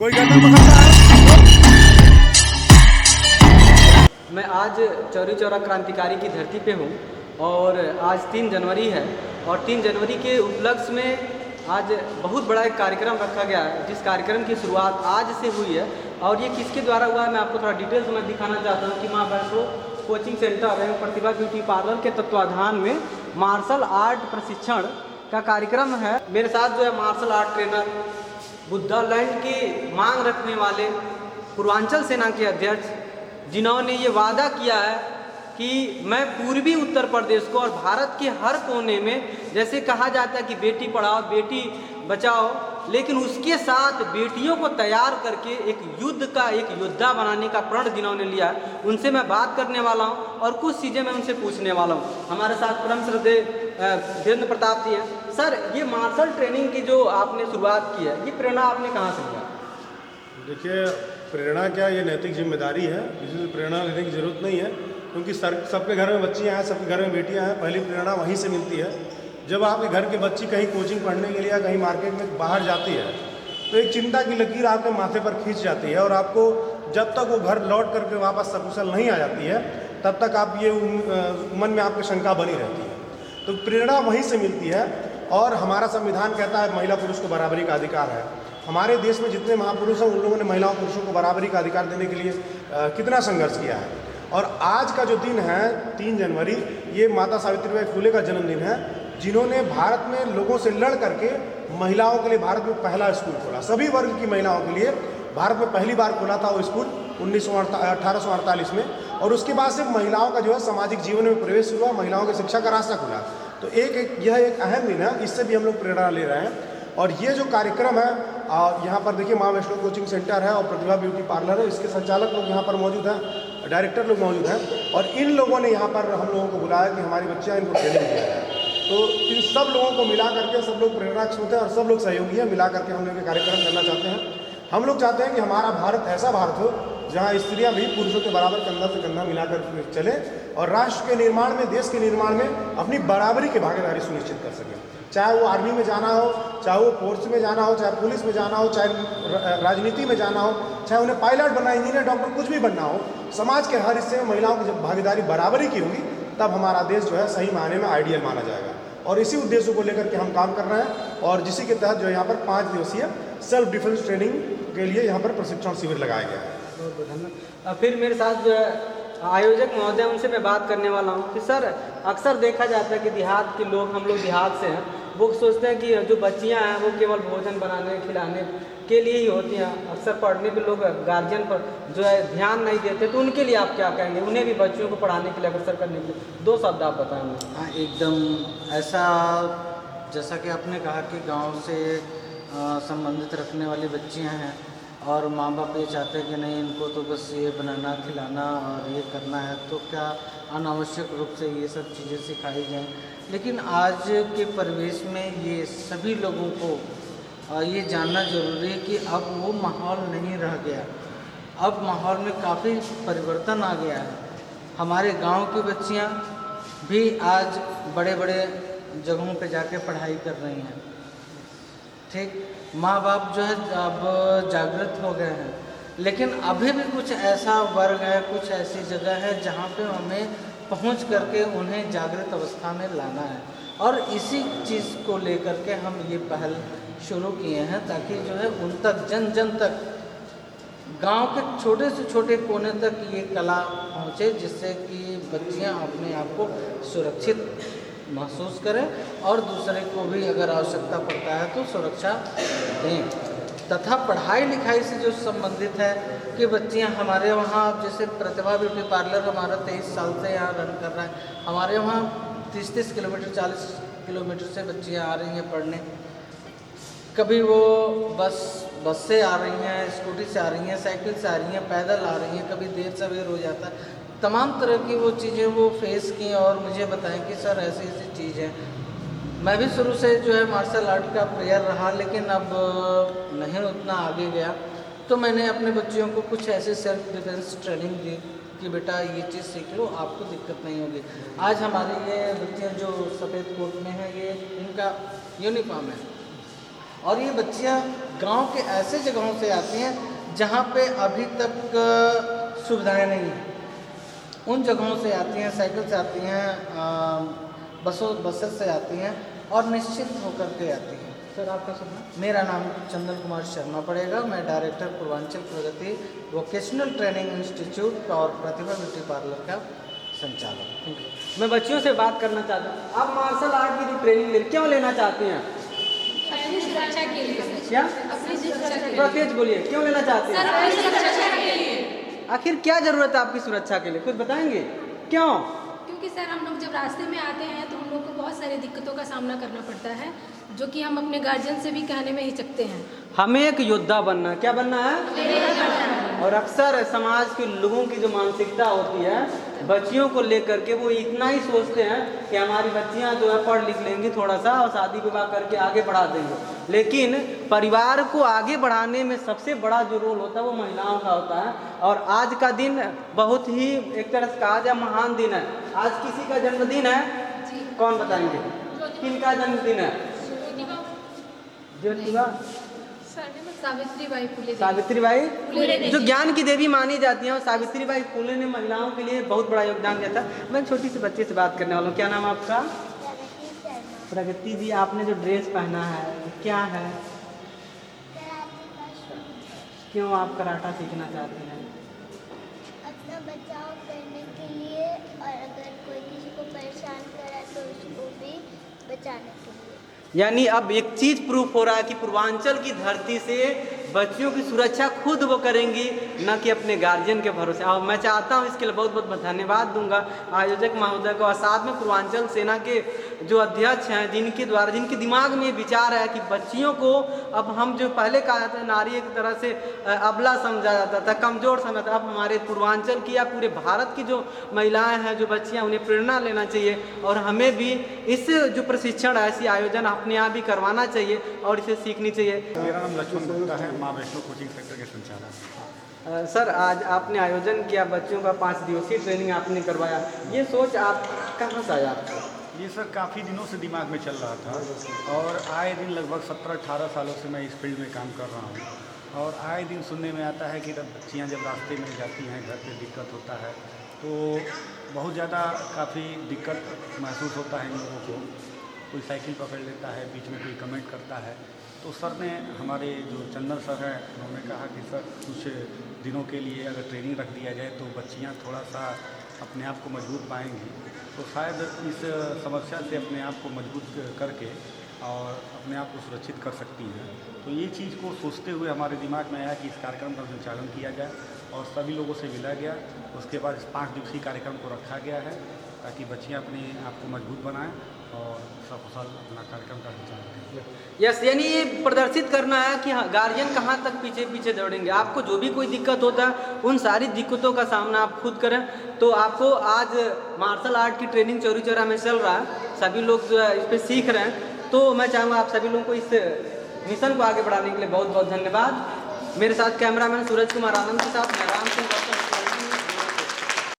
कोई घटना पकड़ता है। मैं आज चौरी चौरा क्रांतिकारी की धरती पे हूँ और आज 3 जनवरी है और 3 जनवरी के उपलक्ष्य में आज बहुत बड़ा एक कार्यक्रम रखा गया है, जिस कार्यक्रम की शुरुआत आज से हुई है। और ये किसके द्वारा हुआ है मैं आपको थोड़ा डिटेल्स में दिखाना चाहता हूँ कि माँ वैष्णो कोचिंग सेंटर एवं प्रतिभा ब्यूटी पार्लर के तत्वाधान में मार्शल आर्ट प्रशिक्षण का कार्यक्रम है। मेरे साथ जो है martial art trainer, Buddha land की मांग रखने वाले पूर्वांचल सेना के अध्यक्ष, जिन्होंने ये वादा किया है कि मैं पूर्वी उत्तर प्रदेश को और भारत के हर कोने में, जैसे कहा जाता है कि बेटी पढ़ाओ बेटी बचाओ, लेकिन उसके साथ बेटियों को तैयार करके एक युद्ध का एक योद्धा बनाने का प्रण जिन्होंने लिया है, उनसे मैं बात करने वाला हूं और कुछ चीज़ें मैं उनसे पूछने वाला हूं। हमारे साथ परम श्रद्धेय धीरेन्द्र प्रताप जी हैं। सर, ये मार्शल ट्रेनिंग की जो आपने शुरुआत की है, ये प्रेरणा आपने कहाँ से लिया? देखिए, प्रेरणा क्या, ये नैतिक जिम्मेदारी है। किसी से प्रेरणा लेने की ज़रूरत नहीं है, क्योंकि सबके घर में बच्चियां हैं, सबके घर में बेटियां हैं। पहली प्रेरणा वहीं से मिलती है। जब आपके घर के बच्ची कहीं कोचिंग पढ़ने के लिए या कहीं मार्केट में बाहर जाती है तो एक चिंता की लकीर आपके माथे पर खींच जाती है, और आपको जब तक वो घर लौट करके वापस सकुशल नहीं आ जाती है तब तक आप ये मन में आपकी शंका बनी रहती है। तो प्रेरणा वहीं से मिलती है। और हमारा संविधान कहता है महिला पुरुष को बराबरी का अधिकार है। हमारे देश में जितने महापुरुष हैं उन लोगों ने महिलाओं पुरुषों को बराबरी का अधिकार देने के लिए कितना संघर्ष किया है। और आज का जो दिन है 3 जनवरी, ये माता सावित्रीबाई फुले का जन्मदिन है, जिन्होंने भारत में लोगों से लड़ करके महिलाओं के लिए भारत में पहला स्कूल खोला। सभी वर्ग की महिलाओं के लिए भारत में पहली बार खोला था वो स्कूल 1848 में। और उसके बाद से महिलाओं का जो है सामाजिक जीवन में प्रवेश हुआ, महिलाओं की शिक्षा का रास्ता खुला। तो यह एक अहम दिन है, इससे भी हम लोग प्रेरणा ले रहे हैं। और ये जो कार्यक्रम है, यहाँ पर देखिए माँ वैष्णो कोचिंग सेंटर है और प्रतिभा ब्यूटी पार्लर है, इसके संचालक लोग यहाँ पर मौजूद हैं, डायरेक्टर लोग मौजूद हैं, और इन लोगों ने यहाँ पर हम लोगों को बुलाया कि हमारी बच्चियाँ इनको ट्रेनिंग दिया जाए। तो इन सब लोगों को मिला करके सब लोग प्रेरणा होते हैं और सब लोग सहयोगी हैं। मिला करके हम लोग ये कार्यक्रम करना चाहते हैं। हम लोग चाहते हैं कि हमारा भारत ऐसा भारत हो जहाँ स्त्रियाँ भी पुरुषों के बराबर कंधा से कंधा मिलाकर चले और राष्ट्र के निर्माण में, देश के निर्माण में अपनी बराबरी की भागीदारी सुनिश्चित कर सकें। चाहे वो आर्मी में जाना हो, चाहे वो फोर्स में जाना हो, चाहे पुलिस में जाना हो, चाहे राजनीति में जाना हो, चाहे उन्हें पायलट बनना, इंजीनियर, डॉक्टर, कुछ भी बनना हो, समाज के हर हिस्से में महिलाओं की जब भागीदारी बराबरी की होगी तब हमारा देश जो है सही मायने में आइडियल माना जाएगा। और इसी उद्देश्य को लेकर के हम काम कर रहे हैं। और जिसी के तहत जो यहाँ पर 5 दिवसीय सेल्फ डिफेंस ट्रेनिंग के लिए यहाँ पर प्रशिक्षण शिविर लगाया गया है। बहुत बहुत धन्यवाद। फिर मेरे साथ जो है आयोजक महोदय, उनसे मैं बात करने वाला हूँ कि सर, अक्सर देखा जाता है कि देहात के लोग, हम लोग देहात से हैं, वो सोचते हैं कि जो बच्चियाँ हैं वो केवल भोजन बनाने खिलाने के लिए ही होती हैं। अक्सर पढ़ने पे लोग गार्जियन पर जो है ध्यान नहीं देते, तो उनके लिए आप क्या कहेंगे, उन्हें भी बच्चियों को पढ़ाने के लिए अग्रसर करने के लिए 2 शब्द आप बताएंगे? हाँ, एकदम ऐसा, जैसा कि आपने कहा कि गांव से संबंधित रखने वाली बच्चियां हैं और माँ बाप ये चाहते हैं कि नहीं, इनको तो बस ये बनाना खिलाना और ये करना है, तो क्या अनावश्यक रूप से ये सब चीज़ें सिखाई जाएं। लेकिन आज के परिवेश में ये सभी लोगों को ये जानना ज़रूरी है कि अब वो माहौल नहीं रह गया। अब माहौल में काफ़ी परिवर्तन आ गया है। हमारे गांव की बच्चियां भी आज बड़े बड़े जगहों पे जाके पढ़ाई कर रही हैं। ठीक, माँ बाप जो है अब जागृत हो गए हैं, लेकिन अभी भी कुछ ऐसा वर्ग है, कुछ ऐसी जगह है जहाँ पे हमें पहुँच करके उन्हें जागृत अवस्था में लाना है। और इसी चीज़ को लेकर के हम ये पहल शुरू किए हैं, ताकि जो है उन तक, जन जन तक, गांव के छोटे से छोटे कोने तक ये कला पहुँचे, जिससे कि बच्चियाँ अपने आप को सुरक्षित महसूस करें और दूसरे को भी अगर आवश्यकता पड़ता है तो सुरक्षा दें। तथा पढ़ाई लिखाई से जो संबंधित है कि बच्चियां हमारे वहाँ, जैसे प्रतिभा ब्यूटी पार्लर हमारा 23 साल से यहाँ रन कर रहा है, हमारे वहाँ 30-30 किलोमीटर, 40 किलोमीटर से बच्चियां आ रही हैं पढ़ने। कभी वो बस से आ रही हैं, स्कूटी से आ रही हैं, साइकिल से आ रही हैं, पैदल आ रही हैं, कभी देर सवेर हो जाता है। तमाम तरह की वो चीज़ें वो फेस की और मुझे बताएं कि सर ऐसी ऐसी चीज़ है। मैं भी शुरू से जो है मार्शल आर्ट का प्लेयर रहा, लेकिन अब नहीं उतना आगे गया, तो मैंने अपने बच्चियों को कुछ ऐसे सेल्फ डिफेंस ट्रेनिंग दी कि बेटा ये चीज़ सीख लो, आपको दिक्कत नहीं होगी। आज हमारी ये बच्चियाँ जो सफ़ेद कोट में हैं, ये इनका यूनिफॉर्म है और ये बच्चियाँ गांव के ऐसे जगहों से आती हैं जहां पे अभी तक सुविधाएं नहीं हैं। उन जगहों से आती हैं, साइकिल से आती हैं, बसेस से आती हैं और निश्चित होकर के आती हैं। सर आपका शुभ नाम? मेरा नाम चंदन कुमार शर्मा पड़ेगा। मैं डायरेक्टर पूर्वांचल प्रगति वोकेशनल ट्रेनिंग इंस्टीट्यूट और प्रतिभा ब्यूटी पार्लर का संचालक हूँ। मैं बच्चियों से बात करना चाहता हूँ, आप मार्शल आर्ट की जो ट्रेनिंग क्यों लेना चाहती हैं? अपनी सुरक्षा के लिए। क्या? अपनी सुरक्षा के थोड़ा तेज बोलिए, क्यों लेना चाहते हैं? अपनी सुरक्षा के लिए। आखिर क्या जरूरत है आपकी सुरक्षा के लिए, कुछ बताएंगे क्यों? क्योंकि सर हम लोग जब रास्ते में आते हैं तो हम लोग को बहुत सारी दिक्कतों का सामना करना पड़ता है, जो कि हम अपने गार्जियन से भी कहने में हिचकते हैं। हमें एक योद्धा बनना है। क्या बनना है? और अक्सर समाज के लोगों की जो मानसिकता होती है बच्चियों को लेकर के, वो इतना ही सोचते हैं कि हमारी बच्चियां जो है पढ़ लिख लेंगी थोड़ा सा और शादी विवाह करके आगे बढ़ा देंगे, लेकिन परिवार को आगे बढ़ाने में सबसे बड़ा जो रोल होता है वो महिलाओं का होता है। और आज का दिन बहुत ही एक तरह से कहा जाए महान दिन है। आज किसी का जन्मदिन है, कौन बताएंगे किनका जन्मदिन है? ज्योतिबा सावित्रीबाई फुले। सावित्रीबाई फुले जो ज्ञान की देवी मानी जाती हैं, और सावित्रीबाई फुले ने महिलाओं के लिए बहुत बड़ा योगदान दिया था। मैं छोटी सी बच्चे से बात करने वाला हूँ। क्या नाम है आपका? प्रगति जी, आपने जो ड्रेस पहना है क्या है? क्यों आप कराटा सीखना चाहते हैं? अपना बचाव करने के लिए, और अगर कोई किसी को परेशान करे तो उसको भी बचाने के लिए। यानी अब एक चीज प्रूफ हो रहा है कि पूर्वांचल की धरती से बच्चियों की सुरक्षा खुद वो करेंगी, न कि अपने गार्जियन के भरोसे। और मैं चाहता हूँ इसके लिए बहुत बहुत धन्यवाद दूंगा आयोजक महोदय को, और साथ में पूर्वांचल सेना के जो अध्यक्ष हैं, जिनके द्वारा जिनके दिमाग में विचार है कि बच्चियों को अब हम जो पहले कहा था नारी एक तरह से अबला समझा जाता था, कमज़ोर समझा था, अब हमारे पूर्वांचल की या पूरे भारत की जो महिलाएं हैं, जो बच्चियां, उन्हें प्रेरणा लेना चाहिए। और हमें भी इस जो प्रशिक्षण ऐसी आयोजन अपने आप ही करवाना चाहिए और इसे सीखनी चाहिए। मेरा नाम लक्ष्मण गुप्ता है, माँ वैष्णो कोचिंग सेंटर के संचालक। सर आज आपने आयोजन किया, बच्चों का 5 दिवसीय ट्रेनिंग आपने करवाया, ये सोच आप कहाँ से आया आपको? ये सर काफ़ी दिनों से दिमाग में चल रहा था और आए दिन लगभग 17-18 सालों से मैं इस फील्ड में काम कर रहा हूँ। और आए दिन सुनने में आता है कि बच्चियाँ जब रास्ते में जाती हैं, घर पे दिक्कत होता है तो बहुत ज़्यादा काफ़ी दिक्कत महसूस होता है इन लोगों को। कोई साइकिल पकड़ लेता है, बीच में कोई कमेंट करता है। तो सर ने, हमारे जो चंदन सर हैं, उन्होंने कहा कि सर कुछ दिनों के लिए अगर ट्रेनिंग रख दिया जाए तो बच्चियाँ थोड़ा सा अपने आप को मजबूत पाएंगी, तो शायद इस समस्या से अपने आप को मजबूत करके और अपने आप को सुरक्षित कर सकती हैं। तो ये चीज़ को सोचते हुए हमारे दिमाग में आया कि इस कार्यक्रम का संचालन किया जाए और सभी लोगों से मिला गया। उसके बाद इस 5 दिवसीय कार्यक्रम को रखा गया है ताकि बच्चियाँ अपने आप को मजबूत बनाएं और सकुशल अपना कार्यक्रम का संचालन करें। यस, यानी ये प्रदर्शित करना है कि गार्जियन कहाँ तक पीछे पीछे दौड़ेंगे। आपको जो भी कोई दिक्कत होता है उन सारी दिक्कतों का सामना आप खुद करें। तो आपको आज मार्शल आर्ट की ट्रेनिंग चौरी चौरा में चल रहा है, सभी लोग जो है इस पर सीख रहे हैं। तो मैं चाहूँगा आप सभी लोगों को इस मिशन को आगे बढ़ाने के लिए बहुत बहुत धन्यवाद। मेरे साथ कैमरामैन सूरज कुमार आनंद के साथ मैं राम सिंह